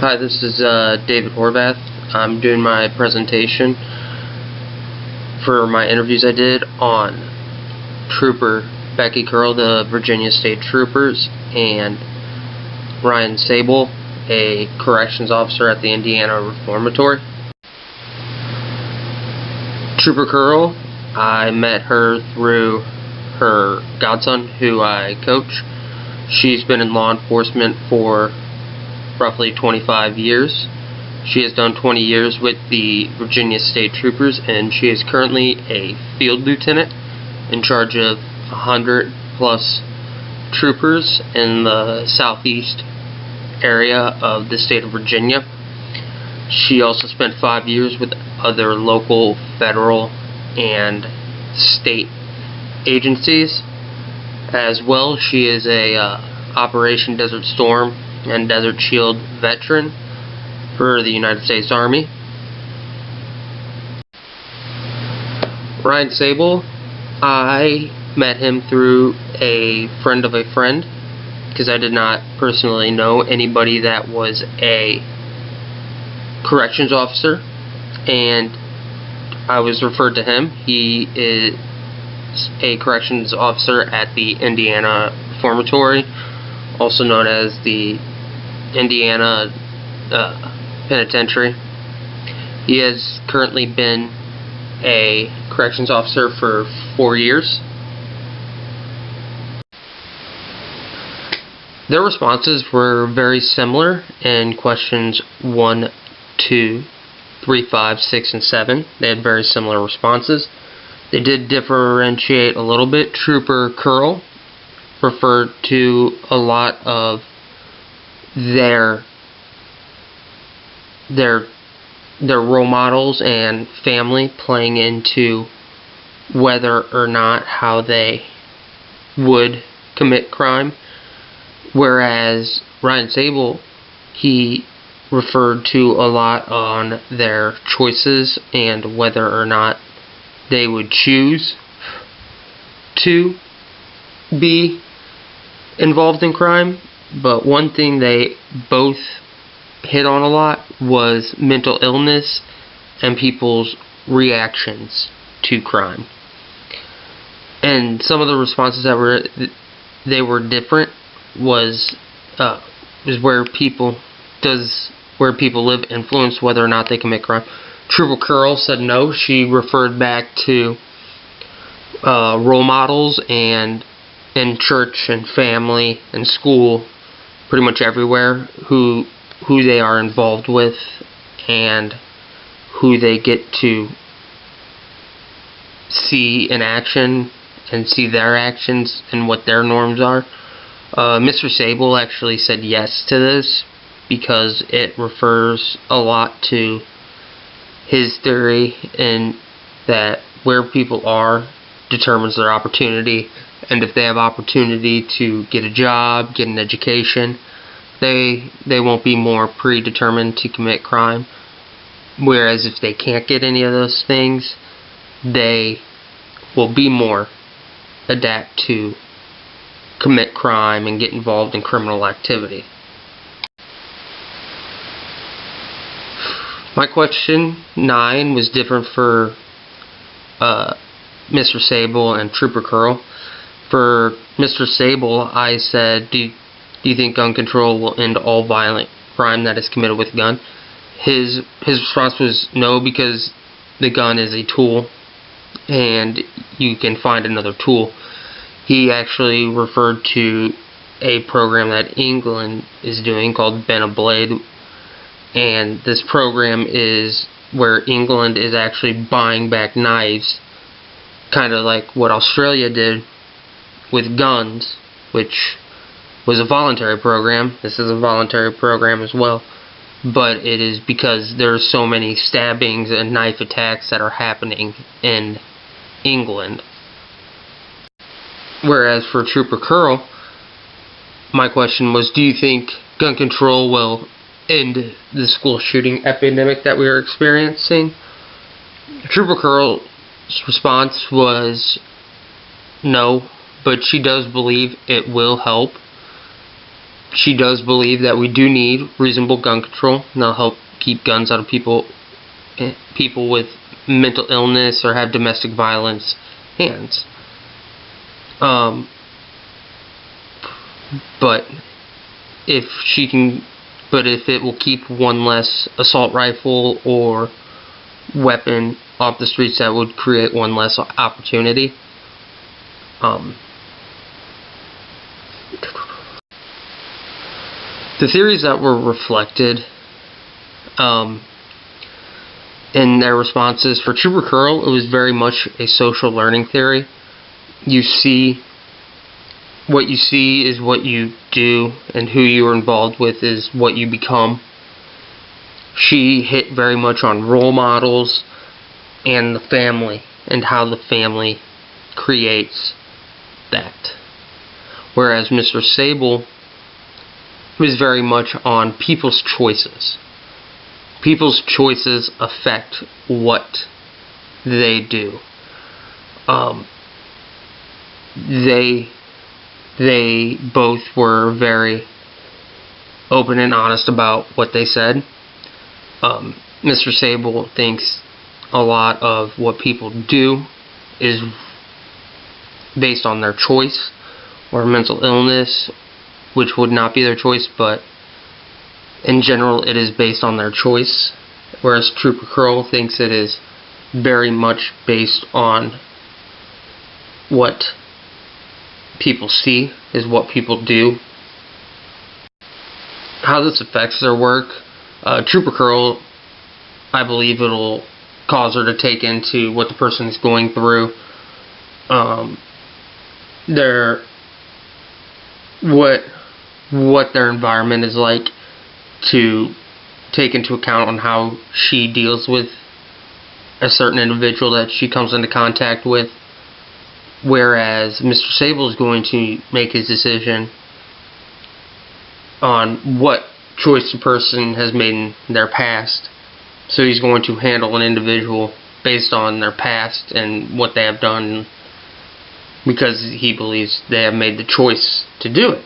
Hi, this is David Horvath. I'm doing my presentation for my interviews I did on Trooper Becky Curl, the Virginia State Troopers, and Ryan Sable, a corrections officer at the Indiana Reformatory. Trooper Curl, I met her through her godson, who I coach. She's been in law enforcement for roughly 25 years. She has done 20 years with the Virginia State Troopers, and she is currently a field lieutenant in charge of 100 plus troopers in the southeast area of the state of Virginia. She also spent 5 years with other local, federal, and state agencies. As well, she is a Operation Desert Storm and Desert Shield veteran for the United States Army. Ryan Sable, I met him through a friend of a friend, because I did not personally know anybody that was a corrections officer, and I was referred to him. He is a corrections officer at the Indiana Reformatory, also known as the Indiana Penitentiary. He has currently been a corrections officer for 4 years. Their responses were very similar in questions 1, 2, 3, 5, 6, and 7. They had very similar responses. They did differentiate a little bit. Trooper Curl referred to a lot of their role models and family playing into whether or not how they would commit crime, whereas Ryan Sable, he referred to a lot on their choices and whether or not they would choose to be involved in crime. But one thing they both hit on a lot was mental illness and people's reactions to crime. And some of the responses that were different was where people live influence whether or not they commit crime. Trooper Curl said no. She referred back to role models and in church and family and school, pretty much everywhere, who they are involved with and who they get to see in action and see their actions and what their norms are. Mr. Sable actually said yes to this because it refers a lot to his theory in that where people are determines their opportunity, and if they have opportunity to get a job, get an education, they won't be more predetermined to commit crime. Whereas if they can't get any of those things, they will be more adapt to commit crime and get involved in criminal activity. My question 9 was different for Mr. Sable and Trooper Curl. For Mr. Sable, I said, do you think gun control will end all violent crime that is committed with a gun? His response was no, because the gun is a tool and you can find another tool. He actually referred to a program that England is doing called Bend a Blade, and this program is where England is actually buying back knives, kind of like what Australia did with guns, which was a voluntary program. This is a voluntary program as well, but it is because there's so many stabbings and knife attacks that are happening in England. Whereas for Trooper Curl, my question was, do you think gun control will end the school shooting epidemic that we are experiencing? Trooper Curl's response was no, but she does believe it will help. she does believe that we do need reasonable gun control, and that'll help keep guns out of people with mental illness or have domestic violence hands. But if it will keep one less assault rifle or weapon off the streets, that would create one less opportunity. The theories that were reflected in their responses for Trooper Curl, it was very much a social learning theory. What you see is what you do, and who you are involved with is what you become. She hit very much on role models and the family, and how the family creates that. Whereas Mr. Sable was very much on people's choices. People's choices affect what they do. They both were very open and honest about what they said. Mr. Sable thinks a lot of what people do is based on their choice or mental illness, which would not be their choice, but in general it is based on their choice. Whereas Trooper Curl thinks it is very much based on what people see is what people do. How this affects their work, Trooper Curl, I believe it'll cause her to take into what the person is going through, what their environment is like, to take into account on how she deals with a certain individual that she comes into contact with. Whereas Mr. Sable is going to make his decision on what choice the person has made in their past. So he's going to handle an individual based on their past and what they have done, because he believes they have made the choice to do it.